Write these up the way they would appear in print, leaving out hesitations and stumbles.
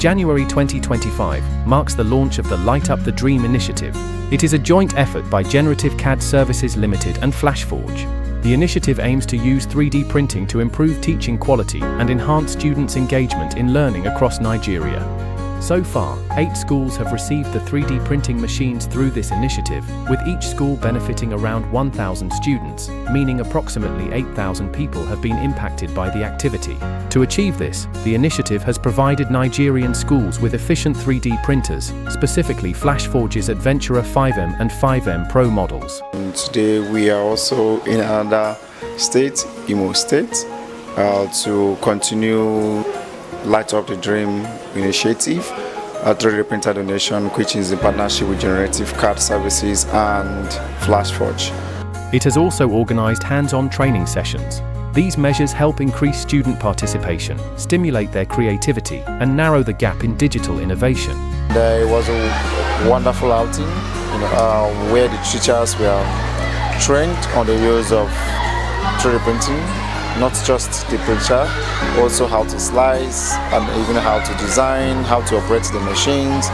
January 2025 marks the launch of the Light Up the Dream initiative. It is a joint effort by Generative CAD Services Limited and Flashforge. The initiative aims to use 3D printing to improve teaching quality and enhance students' engagement in learning across Nigeria. So far, 8 schools have received the 3D printing machines through this initiative, with each school benefiting around 1,000 students, meaning approximately 8,000 people have been impacted by the activity. To achieve this, the initiative has provided Nigerian schools with efficient 3D printers, specifically Flashforge's Adventurer 5M and 5M Pro models. And today we are also in another state, Imo State, to continue Light Up the Dream initiative, a 3D printer donation, which is in partnership with Generative CAD Services and Flashforge. It has also organized hands-on training sessions. These measures help increase student participation, stimulate their creativity, and narrow the gap in digital innovation. It was a wonderful outing, where the teachers were trained on the use of 3D printing. Not just the printer, also how to slice and even how to design, how to operate the machines.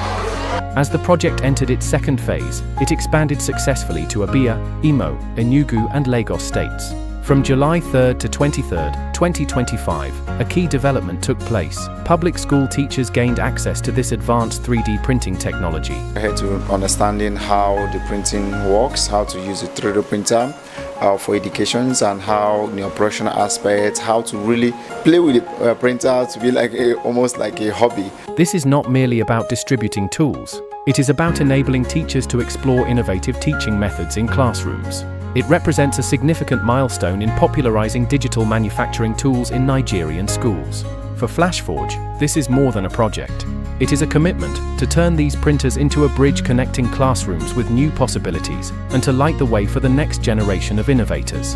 As the project entered its second phase, it expanded successfully to Abia, Imo, Enugu and Lagos states. From July 3rd to 23rd, 2025, a key development took place. Public school teachers gained access to this advanced 3D printing technology. I had to understanding how the printing works, how to use a 3D printer for educations, and how the operational aspects, how to really play with the printer to be almost like a hobby. This is not merely about distributing tools. It is about enabling teachers to explore innovative teaching methods in classrooms. It represents a significant milestone in popularizing digital manufacturing tools in Nigerian schools. For Flashforge, this is more than a project. It is a commitment to turn these printers into a bridge connecting classrooms with new possibilities and to light the way for the next generation of innovators.